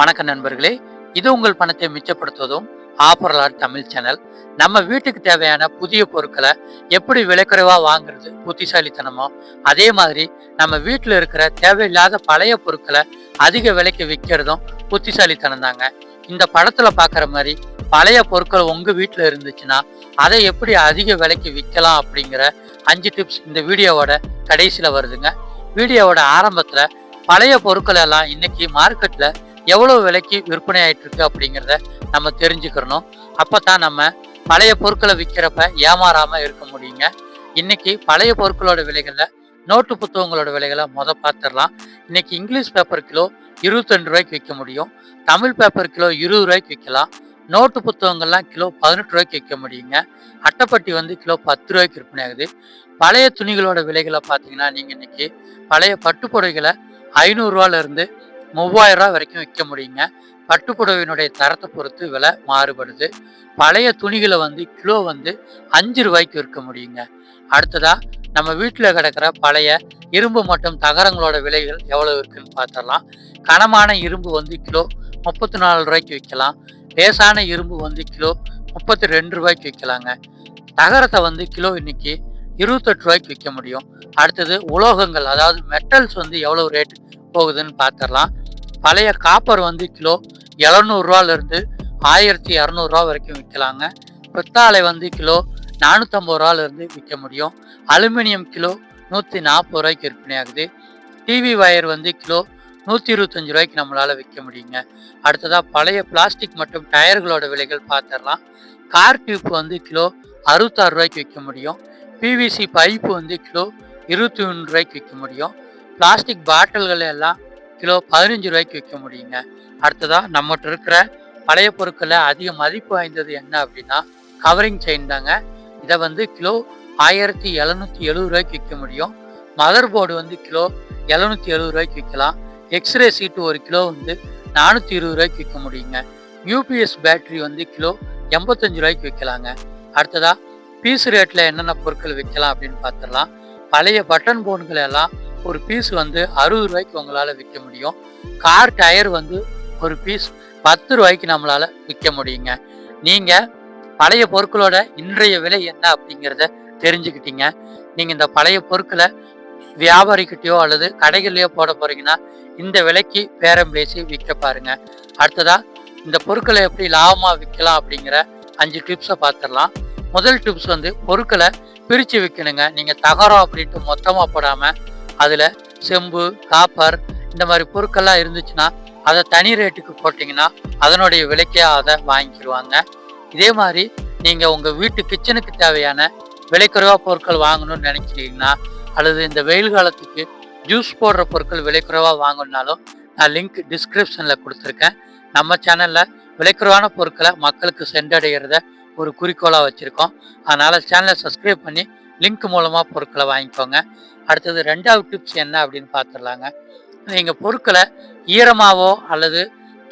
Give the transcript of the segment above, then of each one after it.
வணக்கம் நண்பர்களே, இது உங்கள் பணத்தை மிச்சப்படுத்துவதும் ஆஃபர் அலர்ட் தமிழ் சேனல். நம்ம வீட்டுக்கு தேவையான புதிய பொருட்களை எப்படி விலைக்குறைவா வாங்குறது புத்திசாலித்தனமோ, அதே மாதிரி நம்ம வீட்டில் இருக்கிற தேவையில்லாத பழைய பொருட்களை அதிக விலைக்கு விற்கிறதும் புத்திசாலித்தனம் தாங்க. இந்த படத்துல பார்க்குற மாதிரி பழைய பொருட்கள் உங்க வீட்டில் இருந்துச்சுன்னா அதை எப்படி அதிக விலைக்கு விற்கலாம் அப்படிங்கிற 5 டிப்ஸ் இந்த வீடியோவோட கடைசியில் வருதுங்க. வீடியோவோட ஆரம்பத்தில் பழைய பொருட்கள் எல்லாம் இன்னைக்கு மார்க்கெட்ல எவ்வளவு விலைக்கு விற்பனை ஆயிட்டு இருக்கு அப்படிங்கிறத நம்ம தெரிஞ்சுக்கிறணும். அப்பதான் நம்ம பழைய பொருட்களை விற்கிறப்ப ஏமாறாம இருக்க முடியுங்க. இன்னைக்கு பழைய பொருட்களோட விலைகள்ல நோட்டு புத்தகங்களோட விலைகளை பார்த்துடலாம். இன்னைக்கு இங்கிலீஷ் பேப்பர் கிலோ 22 ரூபாய்க்கு விற்க முடியும். தமிழ் பேப்பர் கிலோ 20 ரூபாய்க்கு விற்கலாம். நோட்டு புத்தகங்கள்லாம் கிலோ 18 ரூபாய்க்கு விற்க முடியுங்க. அட்டைப்பட்டி கிலோ 10 ரூபாய்க்கு விற்பனை ஆகுது. பழைய துணிகளோட விலைகளை பார்த்தீங்கன்னா நீங்க இன்னைக்கு பழைய பட்டுப்புடவைகளை 500 ரூபாயில இருந்து 3000 ரூபா வரைக்கும் விற்க முடியுங்க. பட்டுப்புடவையினுடைய தரத்தை பொறுத்து விலை மாறுபடுது. பழைய துணிகளை கிலோ 5 ரூபாய்க்கு விற்க முடியுங்க. அடுத்ததா நம்ம வீட்டில் கிடக்கிற பழைய இரும்பு மற்றும் தகரங்களோட விலைகள் எவ்வளவு இருக்குன்னு பார்த்தரலாம். கனமான இரும்பு கிலோ 34 ரூபாய்க்கு விற்கலாம். லேசான இரும்பு கிலோ 32 ரூபாய்க்கு விற்கலாங்க. தகரத்தை கிலோ இன்னைக்கு 28 ரூபாய்க்கு விற்க முடியும். அடுத்தது உலோகங்கள், அதாவது மெட்டல்ஸ் எவ்வளவு ரேட் போகுதுன்னு பார்த்துடலாம். பழைய காப்பர் கிலோ 700 ரூபாயில இருந்து 1200 ரூபா வரைக்கும் விற்கலாங்க. பித்தாளை கிலோ 450 ரூபாயில இருந்து விற்க முடியும். அலுமினியம் கிலோ 140 ரூபாய்க்கு விற்பனை ஆகுது. டிவி வயர் கிலோ 125 ரூபாய்க்கு நம்மளால விற்க முடியுங்க. அடுத்ததா பழைய பிளாஸ்டிக் மற்றும் டயர்களோட விலைகள் பார்த்துடலாம். கார் டியூப் கிலோ 66 ரூபாய்க்கு விற்க முடியும். பிவிசி பைப்பு கிலோ 21 ரூபாய்க்கு விற்க முடியும். பிளாஸ்டிக் பாட்டில்கள் எல்லாம் கிலோ 15 ரூபாய்க்கு விற்க முடியுங்க. அடுத்ததா நம்மகிட்ட இருக்கிற பழைய பொருட்களை அதிக மதிப்பு வாய்ந்தது என்ன அப்படின்னா கவரிங் செயின் தாங்க. இதை கிலோ 1770 ரூபாய்க்கு விற்க முடியும். மதர் போர்டு கிலோ 770 ரூபாய்க்கு விற்கலாம். எக்ஸ்ரே சீட்டு ஒரு கிலோ 420 ரூபாய்க்கு விற்க முடியுங்க. யூபிஎஸ் பேட்டரி கிலோ 85 ரூபாய்க்கு விற்கலாங்க. அடுத்ததா பீஸ் ரேட்ல என்னென்ன பொருட்கள் விற்கலாம் அப்படின்னு பார்த்துடலாம். பழைய பட்டன் போன்கள் எல்லாம் ஒரு பீஸ் 60 ரூபாய்க்கு உங்களால விற்க முடியும். கார் டயர் ஒரு பீஸ் 10 ரூபாய்க்கு நம்மளால விற்க முடியுங்க. நீங்க பழைய பொருட்களோட இன்றைய விலை என்ன அப்படிங்கிறத தெரிஞ்சுக்கிட்டீங்க. நீங்க இந்த பழைய பொருட்களை வியாபாரிக்கிட்டயோ அல்லது கடைகள்லயோ போட போறீங்கன்னா இந்த விலைக்கு பேரம் பேசி விற்க பாருங்க. அடுத்ததா இந்த பொருட்களை எப்படி லாபமா விற்கலாம் அப்படிங்கிற 5 டிப்ஸை பார்த்துடலாம். முதல் டிப்ஸ் பொருட்களை பிரிச்சு விற்கணுங்க. நீங்க தகரம் அப்படின்ட்டு மொத்தமா போடாம அதுல செம்பு, காப்பர் இந்த மாதிரி பொருட்கள்லாம் இருந்துச்சுன்னா அதை தனி ரேட்டுக்கு போட்டிங்கன்னா அதனுடைய விலைக்கே அதை வாங்கிக்கிடுவாங்க. இதே மாதிரி நீங்க உங்க வீட்டு கிச்சனுக்கு தேவையான விலைக்குறைவா பொருட்கள் வாங்கணும்னு நினைக்கிறீங்கன்னா அல்லது இந்த வெயில் காலத்துக்கு ஜூஸ் போடுற பொருட்கள் விலைக்குறைவா வாங்கணும்னாலும் நான் லிங்க் டிஸ்கிரிப்ஷன்ல கொடுத்துருக்கேன். நம்ம சேனல்ல விலைக்குறைவான பொருட்களை மக்களுக்கு சென்றடைகிறத ஒரு குறிக்கோளா வச்சிருக்கோம். அதனால சேனலை சப்ஸ்கிரைப் பண்ணி லிங்க் மூலமா பொருட்களை வாங்கிக்கோங்க. அடுத்தது 2வது டிப்ஸ் என்ன அப்படின்னு பார்த்துடலாங்க. நீங்கள் பொருட்களை ஈரமாவோ அல்லது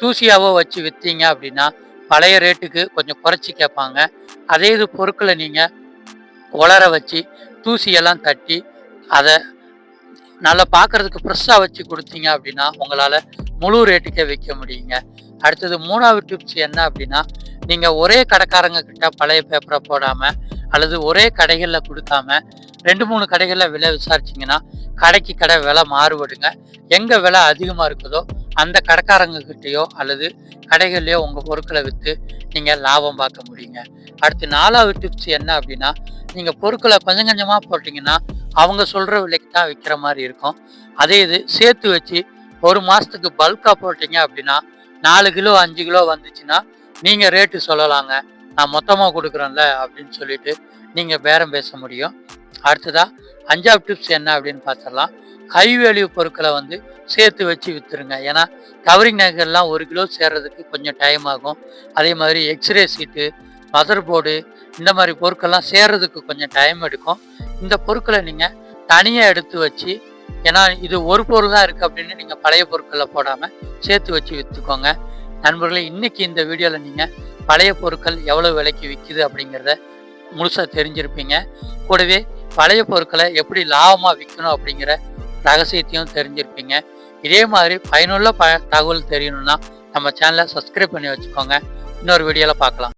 தூசியாவோ வச்சு விற்றீங்க அப்படின்னா பழைய ரேட்டுக்கு கொஞ்சம் குறைச்சி கேட்பாங்க. அதே இது பொருட்களை நீங்கள் உலர வச்சு தூசியெல்லாம் தட்டி அதை நல்லா பார்க்கறதுக்கு ஃப்ரெஷ்ஷாக வச்சு கொடுத்தீங்க அப்படின்னா உங்களால் முழு ரேட்டுக்கே விற்க முடியுங்க. அடுத்தது 3வது டிப்ஸ் என்ன அப்படின்னா நீங்கள் ஒரே கடைக்காரங்க கிட்ட பழைய பேப்பரை போடாமல் அல்லது ஒரே கடைகளில் கொடுக்காம 2-3 கடைகளில் விலை விசாரிச்சிங்கன்னா கடைக்கு கடை விலை மாறுபடுங்க. எங்கே விலை அதிகமாக இருக்குதோ அந்த கடைக்காரங்க கிட்டேயோ அல்லது கடைகள்லையோ உங்கள் பொருட்களை விற்று நீங்கள் லாபம் பார்க்க முடியுங்க. அடுத்து 4வது டிப்ஸ் என்ன அப்படின்னா நீங்கள் பொருட்களை கொஞ்சம் கொஞ்சமாக போட்டிங்கன்னா அவங்க சொல்கிற விலைக்கு தான் விற்கிற மாதிரி இருக்கும். அதே இது சேர்த்து வச்சு ஒரு மாதத்துக்கு பல்காக போட்டிங்க அப்படின்னா 4 கிலோ 5 கிலோ வந்துச்சுன்னா நீங்கள் ரேட்டு சொல்லலாங்க. நான் மொத்தமாக கொடுக்குறேன்ல அப்படின்னு சொல்லிட்டு நீங்கள் பேரம் பேச முடியும். அடுத்ததா 5வது டிப்ஸ் என்ன அப்படின்னு பார்த்துடலாம். ஹை வேல்யூ பொருட்களை சேர்த்து வச்சு விற்றுருங்க. ஏன்னா கவரிங் நகைகள்லாம் 1 கிலோ சேர்றதுக்கு கொஞ்சம் டைம் ஆகும். அதே மாதிரி எக்ஸ்ரே சீட்டு, மதர் போர்டு இந்த மாதிரி பொருட்கள்லாம் சேர்றதுக்கு கொஞ்சம் டைம் எடுக்கும். இந்த பொருட்களை நீங்கள் தனியாக எடுத்து வச்சு, ஏன்னா இது ஒரு பொருள் தான் இருக்குது அப்படின்னு நீங்கள் பழைய பொருட்களில் போடாமல் சேர்த்து வச்சு விற்றுக்கோங்க. நண்பர்களே, இன்னைக்கு இந்த வீடியோவில் நீங்கள் பழைய பொருட்கள் எவ்வளோ விலைக்கு விற்கிது அப்படிங்கிறத முழுசாக தெரிஞ்சிருப்பீங்க. கூடவே பழைய பொருட்களை எப்படி லாபமாக விற்கணும் அப்படிங்கிற ரகசியத்தையும் தெரிஞ்சிருப்பீங்க. இதே மாதிரி பயனுள்ள தகவல் தெரியணும்னா நம்ம சேனலை சப்ஸ்கிரைப் பண்ணி வச்சுக்கோங்க. இன்னொரு வீடியோவில் பார்க்கலாம்.